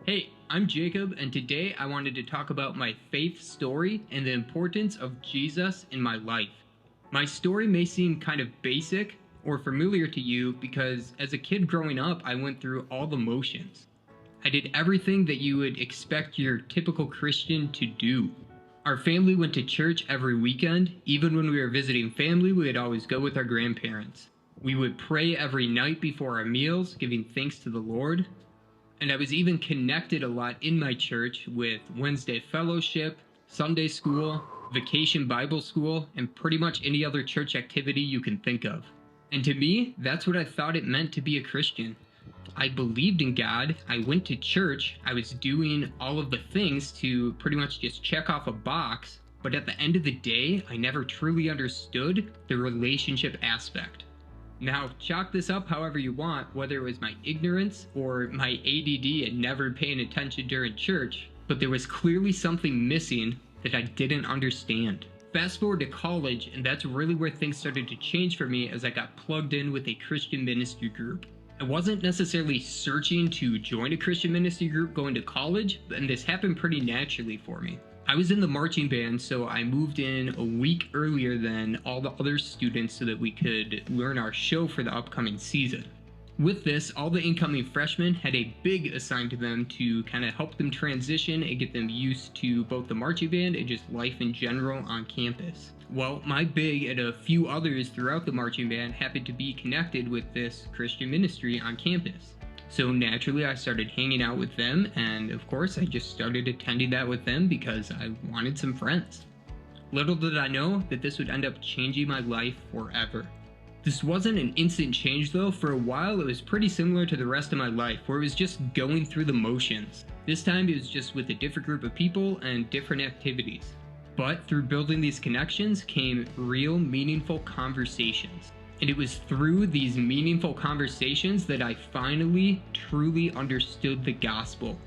Hey, I'm Jacob, and today I wanted to talk about my faith story and the importance of Jesus in my life. My story may seem kind of basic or familiar to you because as a kid growing up, I went through all the motions. I did everything that you would expect your typical Christian to do. Our family went to church every weekend. Even when we were visiting family, we would always go with our grandparents. We would pray every night before our meals, giving thanks to the Lord. And I was even connected a lot in my church with Wednesday fellowship, Sunday school, vacation Bible school, and pretty much any other church activity you can think of. And to me, that's what I thought it meant to be a Christian. I believed in God, I went to church, I was doing all of the things to pretty much just check off a box, but at the end of the day, I never truly understood the relationship aspect. Now, chalk this up however you want, whether it was my ignorance or my ADD and never paying attention during church, but there was clearly something missing that I didn't understand. Fast forward to college, and that's really where things started to change for me as I got plugged in with a Christian ministry group. I wasn't necessarily searching to join a Christian ministry group going to college, and this happened pretty naturally for me. I was in the marching band, so I moved in a week earlier than all the other students so that we could learn our show for the upcoming season. With this, all the incoming freshmen had a big assigned to them to kind of help them transition and get them used to both the marching band and just life in general on campus. Well, my big and a few others throughout the marching band happened to be connected with this Christian ministry on campus. So naturally, I started hanging out with them, and of course, I just started attending that with them because I wanted some friends. Little did I know that this would end up changing my life forever. This wasn't an instant change though. For a while, it was pretty similar to the rest of my life, where it was just going through the motions. This time, it was just with a different group of people and different activities. But through building these connections came real, meaningful conversations. And it was through these meaningful conversations that I finally, truly understood the gospel.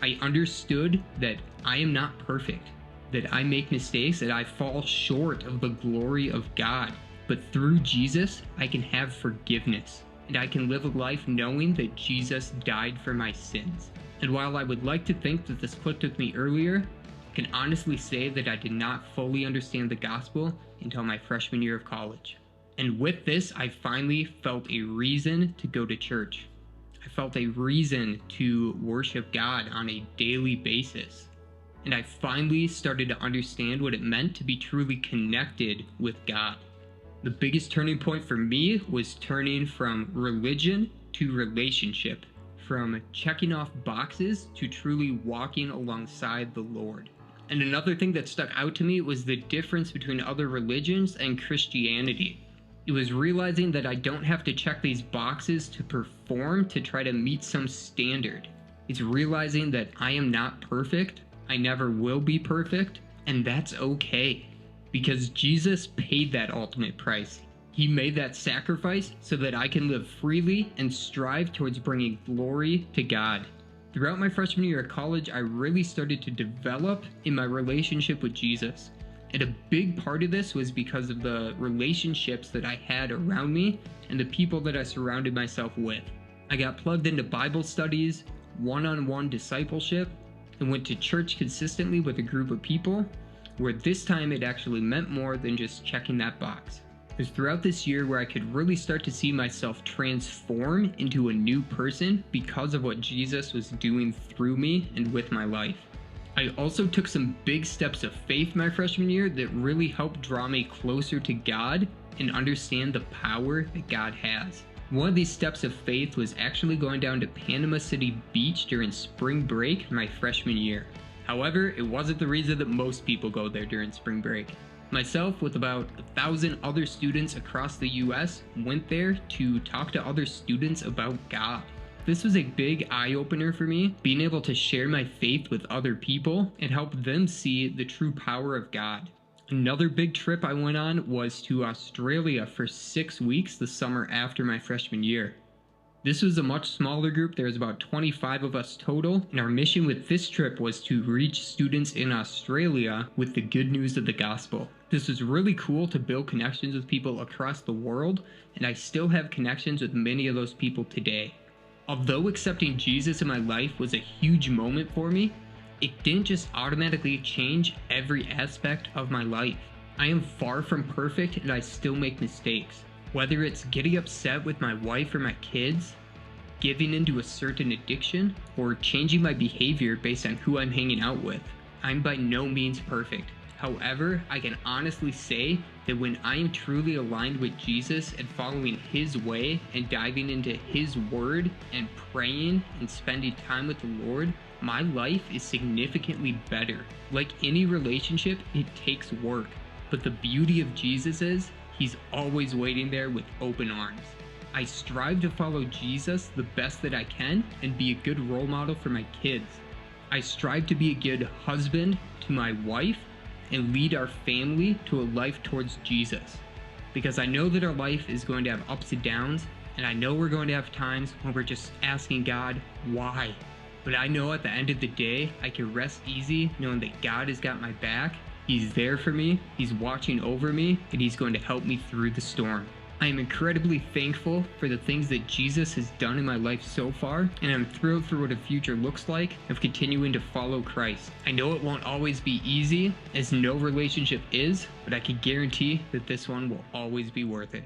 I understood that I am not perfect, that I make mistakes, that I fall short of the glory of God. But through Jesus, I can have forgiveness, and I can live a life knowing that Jesus died for my sins. And while I would like to think that this clip took me earlier, I can honestly say that I did not fully understand the gospel until my freshman year of college. And with this, I finally felt a reason to go to church. I felt a reason to worship God on a daily basis. And I finally started to understand what it meant to be truly connected with God. The biggest turning point for me was turning from religion to relationship, from checking off boxes to truly walking alongside the Lord. And another thing that stuck out to me was the difference between other religions and Christianity. It was realizing that I don't have to check these boxes to perform to try to meet some standard. It's realizing that I am not perfect, I never will be perfect, and that's okay. Because Jesus paid that ultimate price. He made that sacrifice so that I can live freely and strive towards bringing glory to God. Throughout my freshman year of college, I really started to develop in my relationship with Jesus. And a big part of this was because of the relationships that I had around me and the people that I surrounded myself with. I got plugged into Bible studies, one-on-one discipleship, and went to church consistently with a group of people, where this time it actually meant more than just checking that box. It was throughout this year where I could really start to see myself transform into a new person because of what Jesus was doing through me and with my life. I also took some big steps of faith my freshman year that really helped draw me closer to God and understand the power that God has. One of these steps of faith was actually going down to Panama City Beach during spring break my freshman year. However, it wasn't the reason that most people go there during spring break. Myself, with about 1,000 other students across the US, went there to talk to other students about God. This was a big eye-opener for me, being able to share my faith with other people and help them see the true power of God. Another big trip I went on was to Australia for 6 weeks the summer after my freshman year. This was a much smaller group. There was about 25 of us total, and our mission with this trip was to reach students in Australia with the good news of the gospel. This was really cool to build connections with people across the world, and I still have connections with many of those people today. Although accepting Jesus in my life was a huge moment for me, it didn't just automatically change every aspect of my life. I am far from perfect and I still make mistakes. Whether it's getting upset with my wife or my kids, giving into a certain addiction, or changing my behavior based on who I'm hanging out with, I'm by no means perfect. However, I can honestly say that when I am truly aligned with Jesus and following His way and diving into His Word and praying and spending time with the Lord, my life is significantly better. Like any relationship, it takes work. But the beauty of Jesus is, He's always waiting there with open arms. I strive to follow Jesus the best that I can and be a good role model for my kids. I strive to be a good husband to my wife and lead our family to a life towards Jesus. Because I know that our life is going to have ups and downs, and I know we're going to have times when we're just asking God, why? But I know at the end of the day, I can rest easy knowing that God has got my back, He's there for me, He's watching over me, and He's going to help me through the storm. I am incredibly thankful for the things that Jesus has done in my life so far, and I'm thrilled for what a future looks like of continuing to follow Christ. I know it won't always be easy, as no relationship is, but I can guarantee that this one will always be worth it.